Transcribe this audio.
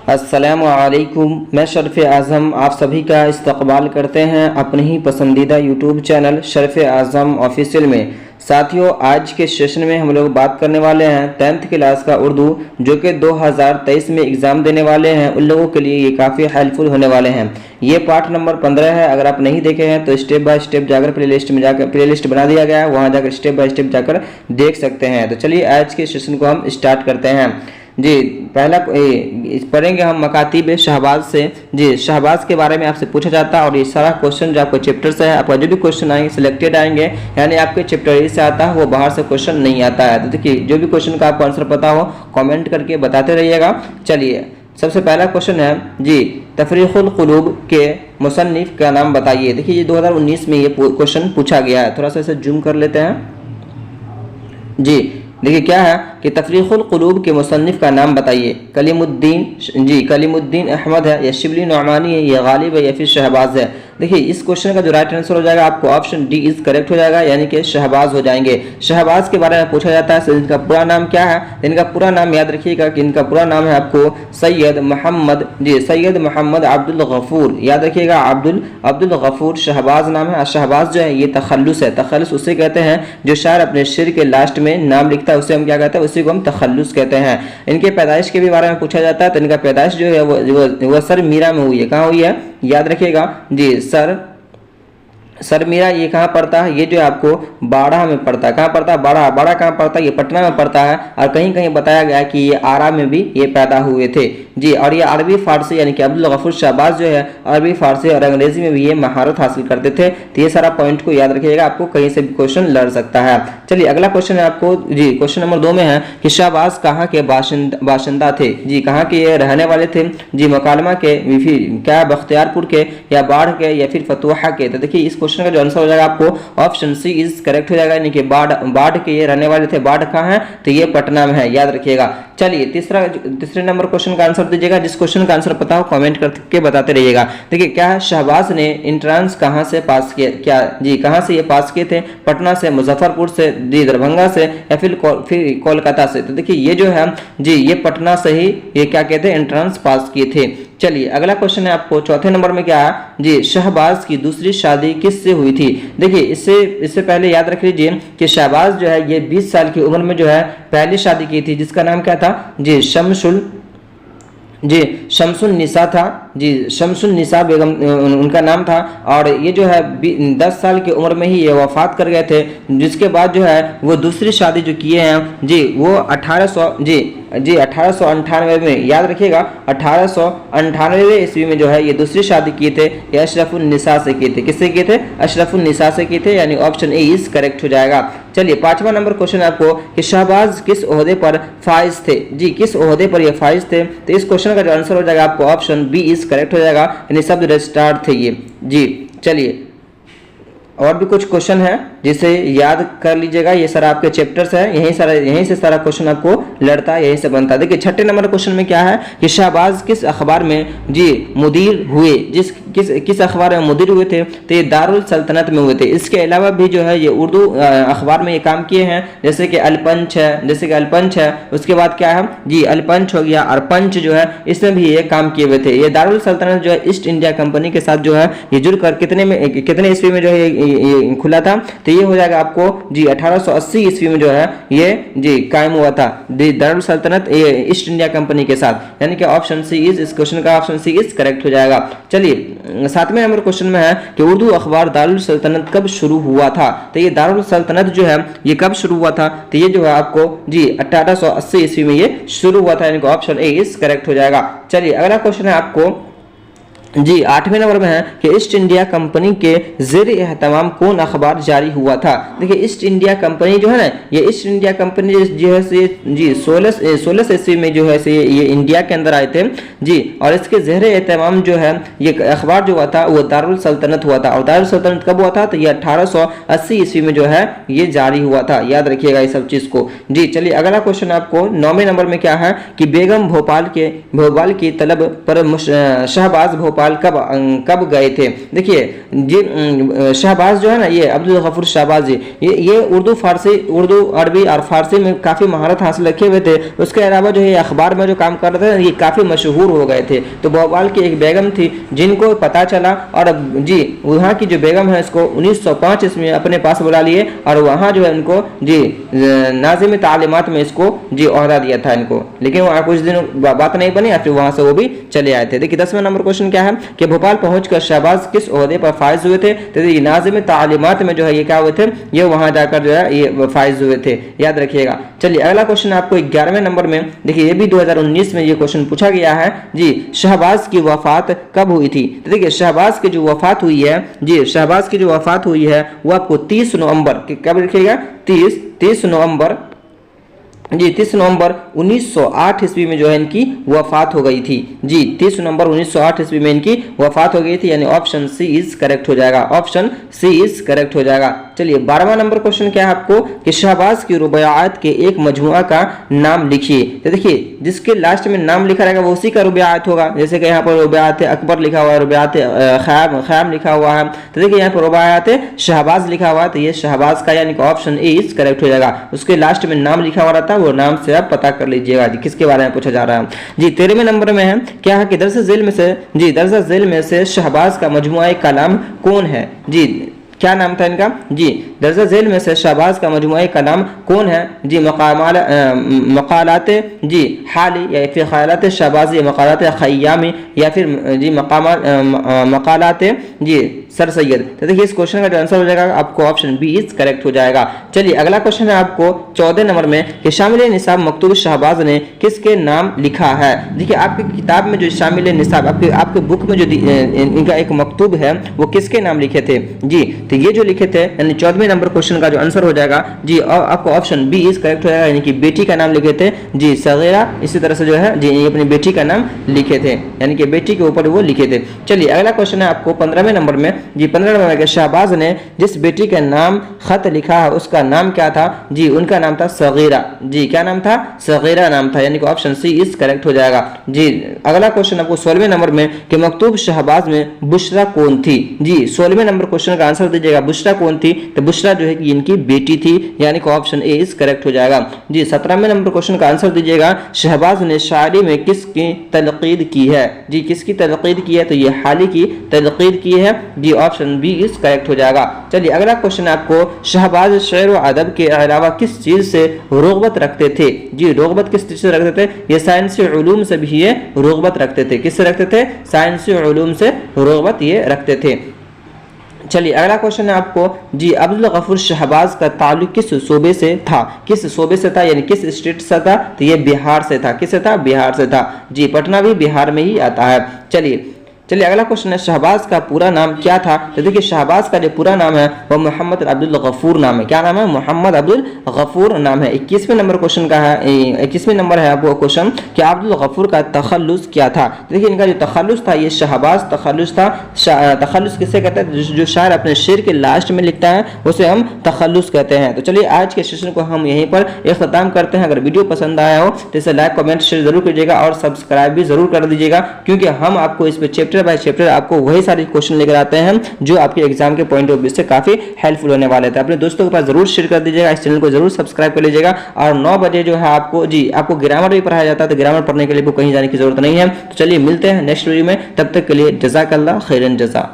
अस्सलामुअलैकुम। मैं शरफ़ आज़म आप सभी का इस्तक़बाल करते हैं अपने ही पसंदीदा यूट्यूब चैनल शरफ़ आज़म ऑफिशियल में। साथियों, आज के सेशन में हम लोग बात करने वाले हैं 10th क्लास का उर्दू, जो कि 2023 में एग्ज़ाम देने वाले हैं उन लोगों के लिए ये काफ़ी हेल्पफुल होने वाले हैं। ये पार्ट नंबर 15 है। अगर आप नहीं देखे हैं तो स्टेप बाय स्टेप जाकर प्लेलिस्ट में जाकर प्लेलिस्ट बना दिया गया है, वहाँ जाकर स्टेप बाय स्टेप जाकर देख सकते हैं। तो चलिए आज के सेशन को हम स्टार्ट करते हैं। जी, पहला पढ़ेंगे हम मकातीब शहबाज से। जी, शहबाज के बारे में आपसे पूछा जाता है और ये सारा क्वेश्चन जो आपको चैप्टर से है, आपका जो भी क्वेश्चन आएंगे सिलेक्टेड आएंगे, यानी आपके चैप्टर ए से आता है, वो बाहर से क्वेश्चन नहीं आता है। तो देखिए, जो भी क्वेश्चन का आपको आंसर पता हो कमेंट करके बताते रहिएगा। चलिए, सबसे पहला क्वेश्चन है जी, तफरीक़ुल क़ुलूब के मुसन्निफ़ का नाम बताइए। देखिए, ये 2019 में ये क्वेश्चन पूछा गया है। थोड़ा सा इसे जूम कर लेते हैं। जी, देखिए क्या है कि तफरीक़ुल क़ुलूब के मुसन्निफ़ का नाम बताइए। कलीमुद्दीन, जी कलीमुद्दीन अहमद है, या शिबली नौमानी है, या गालिब है, या फिर शहबाज है। देखिए, इस क्वेश्चन का जो राइट आंसर हो जाएगा आपको ऑप्शन डी इज करेक्ट हो जाएगा, यानी कि शहबाज हो जाएंगे। शहबाज के बारे में पूछा जाता है, इनका पूरा नाम क्या है। इनका पूरा नाम याद रखिएगा कि इनका पूरा नाम है आपको सैयद मोहम्मद, जी सैयद मोहम्मद अब्दुल गफूर, याद रखिएगा अब्दुल गफूर शहबाज नाम है। शहबाज जो है ये तखल्लुस है। तखल्लुस उसे कहते हैं जो शायर अपने शेर के लास्ट में नाम लिखता है, उसे हम क्या कहते हैं, उसी को हम तखल्लुस कहते हैं। इनके पैदाइश के भी बारे में पूछा जाता है, तो इनका पैदाइश जो है वो सर मीरा में हुई है। कहाँ हुई है, याद रखिएगा जी, सर मीरा ये कहाँ पड़ता है, ये जो है आपको बाड़ा में पड़ता है। कहाँ पड़ता है, बाड़ा कहाँ पड़ता है, ये पटना में पड़ता है। और कहीं कहीं बताया गया है कि ये आरा में भी ये पैदा हुए थे जी। और ये अरबी फारसी यानी कि अब्दुल गफूर शहबाज जो है अरबी फारसी और अंग्रेजी में भी ये महारत हासिल करते थे। तो ये सारा पॉइंट को याद रखिएगा, आपको कहीं से भी क्वेश्चन लड़ सकता है। चलिए, अगला क्वेश्चन है आपको जी, क्वेश्चन नंबर 2 में है कि शहबाज कहाँ के बाशिंदा थे। जी, कहाँ के ये रहने वाले थे। जी, मकालमा के, फिर क्या बख्तियारपुर के, या बाढ़ के, या फिर फतुहा के। तो देखिए, इस क्वेश्चन का जो आंसर हो जाएगा आपको ऑप्शन सी इज करेक्ट हो जाएगा, यानी कि बाढ़ के ये रहने वाले थे। बाढ़ कहाँ है, तो ये पटना में है, याद रखिएगा। चलिए, तीसरे नंबर क्वेश्चन का आंसर दीजिएगा। जिस क्वेश्चन का आंसर पता हो कमेंट करके बताते रहिएगा। देखिए क्या है, शहबाज ने इंट्रांस कहाँ से पास किया, क्या जी कहाँ से ये पास किए थे। पटना से, मुजफ्फरपुर से, जी दरभंगा से, या फिर कोलकाता से। तो देखिए ये जो है जी, ये पटना से ही ये क्या कहते हैं, एंट्रेंस पास किए थे। चलिए, अगला क्वेश्चन है आपको चौथे नंबर में क्या है जी, शहबाज की दूसरी शादी किससे हुई थी। देखिए, इससे पहले याद रख लीजिए कि शहबाज जो है ये 20 साल की उम्र में जो है पहली शादी की थी, जिसका नाम क्या था जी, शमसुन निसा था। जी, शमसुन निसा बेगम उनका नाम था। और ये जो है 10 साल की उम्र में ही ये वफात कर गए थे। जिसके बाद जो है वो दूसरी शादी जो किए हैं जी, वो 1898 में, याद रखिएगा 1898 ईस्वी में जो है ये दूसरी शादी किए थे। ये अशरफुल निसा से किए थे। किससे किए थे, अशरफुल निसा से किए थे, यानी ऑप्शन ए इज करेक्ट हो जाएगा। चलिए, 5वां नंबर क्वेश्चन है आपको कि शहबाज किस ओहदे पर फाइज थे। जी, किस ओहदे पर ये फाइज थे। तो इस क्वेश्चन का जो आंसर हो जाएगा आपको ऑप्शन बी इज करेक्ट हो जाएगा, यानी सब रजिस्ट्रार थे ये जी। चलिए, और भी कुछ क्वेश्चन है जिसे याद कर लीजिएगा। ये सारा आपके चैप्टर्स है, यहीं से सारा क्वेश्चन आपको लड़ता है, यहीं से बनता है। देखिए, 6ठे नंबर क्वेश्चन में क्या है कि शहबाज किस अखबार में जी मुदीर हुए। किस अखबार में मुदीर हुए थे, तो ये दारुल सल्तनत में हुए थे। इसके अलावा भी जो है ये उर्दू अखबार में ये काम किए हैं, जैसे कि अलपंच है, उसके बाद क्या है जी, अलपंच हो गया, और पंच जो है इसमें भी ये काम किए हुए थे। ये दारुल सल्तनत जो है ईस्ट इंडिया कंपनी के साथ जो है ये जुड़कर कितने ईस्वी में जो है ये खुला था। तो ये हो जाएगा आपको जी 1880 ईस्वी में जो है ये जी कायम हुआ था दारुल सल्तनत ईस्ट इंडिया कंपनी के साथ, यानी कि ऑप्शन सी इज, इस क्वेश्चन का ऑप्शन सी इज करेक्ट हो जाएगा। चलिए, 7वें नंबर क्वेश्चन में है कि उर्दू अखबार दारुल सल्तनत कब शुरू हुआ था। तो ये दारुल सल्तनत जो है ये कब शुरू हुआ था, तो ये जो है आपको जी 1880 ईस्वी में ये शुरू हुआ था, यानी कि ऑप्शन ए इज करेक्ट हो जाएगा। चलिए, अगला क्वेश्चन है आपको जी 8वें नंबर में है कि ईस्ट इंडिया कंपनी के ज़ेर एहतमाम कौन अखबार जारी हुआ था। देखिए, ईस्ट इंडिया कंपनी जो है ना, ये ईस्ट इंडिया कंपनी जो है से जी 16 ईस्वी में जो है से ये इंडिया के अंदर आए थे जी। और इसके ज़ेर एहतमाम जो है ये अखबार जो हुआ था वो दारुल सल्तनत हुआ था। और दारुल सल्तनत कब हुआ था, तो ये 1880 ईस्वी में जो है ये जारी हुआ था, याद रखिएगा इस सब चीज़ को जी। चलिए, अगला क्वेश्चन आपको 9वें नंबर में क्या है कि बेगम भोपाल की तलब पर शहबाज भोपाल भोपाल कब गए थे। देखिए जी शहबाज जो है ना, ये अब्दुल गफूर शहबाज जी, ये उर्दू अरबी और फारसी में काफ़ी महारत हासिल रखे हुए थे। उसके अलावा जो है अखबार में जो काम कर रहे थे ये काफ़ी मशहूर हो गए थे। तो भोपाल की एक बेगम थी जिनको पता चला, और जी वहाँ की जो बेगम है इसको 1905 ईस्वी में अपने पास बुला लिए और वहाँ जो है उनको जी नाज़िम तालीमात में इसको जी ओहदा दिया था इनको। लेकिन वहाँ कुछ दिन बात नहीं बनी और फिर वहाँ से वो भी चले आए थे। देखिए 10वां नंबर क्वेश्चन क्या है कि भोपाल पहुंचकर शहबाज किस ओहदे पर फाइज हुए थे। तो ये नाज़िम तालीमात में जो है ये क्या हुए थे, ये वहाँ जाकर जो है ये फाइज हुए थे, याद रखिएगा। चलिए अगला क्वेश्चन आपको 11वें नंबर में, देखिए ये भी 2019 में ये क्वेश्चन पूछा गया है जी, शहबाज की वफात कब हुई थी। तो देखिए शहबाज की जो वफात हुई है जी, शहबाज की जो वफात हुई है वो आपको 30 नवंबर, कब लिखिएगा 30 नवंबर जी 30 नवंबर 1908 ईस्वी में जो है इनकी वफात हो गई थी जी। 30 नवंबर 1908 ईस्वी में इनकी वफात हो गई थी, यानी ऑप्शन सी इज करेक्ट हो जाएगा, ऑप्शन सी इज करेक्ट हो जाएगा। चलिए 12वां नंबर क्वेश्चन क्या है आपको कि शहबाज की रुबायात के एक मजमुआ का नाम लिखिए। तो देखिए जिसके लास्ट में नाम लिखा रहेगा वो उसी का रुबायात होगा। जैसे कि यहाँ पर रुबायात अकबर लिखा हुआ है, रुबायात ख़याम लिखा हुआ है, तो देखिए यहाँ पर रुबायात शहबाज लिखा हुआ है, तो ये शहबाज का यानी कि ऑप्शन ए इज करेक्ट हो जाएगा। उसके लास्ट में नाम लिखा हुआ रहता है, वो नाम से आप पता कर लीजिएगा जी किसके बारे में पूछा जा रहा है जी। 13वें नंबर में है क्या है कि दरजा झेल में से शहबाज का मजमुआ कलाम कौन है जी, क्या नाम था इनका जी। दरजा झेल में से शहबाज का मजमुआ कलाम कौन है जी, मकालात जी हाली या फिर ख्यालात शहबाजी, मकालात खयामी या फिर जी मकालात जी सर सैयद। तो देखिए इस क्वेश्चन का जो आंसर हो जाएगा आपको ऑप्शन बी इज करेक्ट हो जाएगा। चलिए अगला क्वेश्चन है आपको 14 नंबर में कि शामिल निसाब मकतूब शहबाज ने किसके नाम लिखा है। देखिए आपकी किताब में जो शामिल निसाब आपके बुक में जो इनका एक मकतूब है वो किसके नाम लिखे थे जी। तो ये जो लिखे थे यानी 14वें नंबर क्वेश्चन का जो आंसर हो जाएगा जी, और आपको ऑप्शन बी इज करेक्ट हो जाएगा, यानी कि बेटी का नाम लिखे थे जी सगीरा। इसी तरह से जो है जी अपनी बेटी का नाम लिखे थे, यानी कि बेटी के ऊपर वो लिखे थे। चलिए अगला क्वेश्चन है आपको 15वें नंबर में जी। 15 नंबर के शहबाज ने जिस बेटी का नाम खत लिखा है उसका नाम क्या था जी, उनका नाम था सगीरा जी। क्या नाम था, सगीरा नाम था, यानी कि ऑप्शन सी इज करेक्ट हो जाएगा जी। अगला क्वेश्चन आपको 16वें नंबर में कि मकतूब शहबाज में बुशरा कौन थी जी। 16वें नंबर क्वेश्चन का आंसर दीजिएगा बुशरा कौन थी। तो बुशरा जो है कि इनकी बेटी थी, यानी कि ऑप्शन ए इज करेक्ट हो जाएगा जी। 17वें नंबर क्वेश्चन का आंसर दीजिएगा शहबाज ने शायरी में किसकी तलकीद की है जी, किसकी तलकीद की है। तो ये हाली की तलकीद की है जी, ऑप्शन बी इज करेक्ट हो जाएगा। चलिए अगला क्वेश्चन आपको शहबाज शेर व अदब के अलावा किस चीज से रोगबत रखते थे जी। रोगबत किस चीज से रखते थे, ये साइंसी उलूम से भी ये रोगबत रखते थे। किससे रखते थे, साइंसी उलूम से रोगबत ये रखते थे। चलिए अगला क्वेश्चन है आपको जी, अब्दुल गफूर शहबाज का ताल्लुक किस सूबे से था, किस सूबे से था, यानी किस स्टेट से था। तो ये बिहार से था, किससे था, बिहार से था जी। पटना भी बिहार में ही आता है। चलिए अगला क्वेश्चन है शहबाज का पूरा नाम क्या था। तो देखिए शहबाज का जो पूरा नाम है वो मोहम्मद अब्दुल गफूर नाम है। क्या नाम है, मोहम्मद अब्दुल गफूर नाम है। 21वें नंबर क्वेश्चन का है, 21वें नंबर है आपको क्वेश्चन कि अब्दुल गफूर का तखल्लुस क्या था। देखिए इनका जो तखल्लुस था ये शहबाज तखल्लुस था। तखल्लुस किसे कहते हैं, जो शायर अपने शेर के लास्ट में लिखता है उसे हम तखल्लुस कहते हैं। तो चलिए आज के सेशन को हम यहीं पर इख्तिताम करते हैं। अगर वीडियो पसंद आया हो तो इसे लाइक कमेंट शेयर जरूर कीजिएगा और सब्सक्राइब भी जरूर कर दीजिएगा, क्योंकि हम आपको इस पर चैप्टर बाय चैप्टर आपको वही सारे क्वेश्चन लेकर आते हैं जो आपके एग्जाम के पॉइंट ऑफ व्यू से काफी हेल्पफुल होने वाले थे। अपने दोस्तों के पास जरूर शेयर कर दीजिएगा, इस चैनल को जरूर सब्सक्राइब कर लीजिएगा। और 9 बजे जो है आपको ग्रामर भी पढ़ाया जाता है, तो ग्रामर पढ़ने के लिए कहीं जाने की जरूरत नहीं है। तो चलिए मिलते हैं नेक्स्ट वीडियो में, तब तक के लिए जज़ाकल्लाह खैरन जज़ा।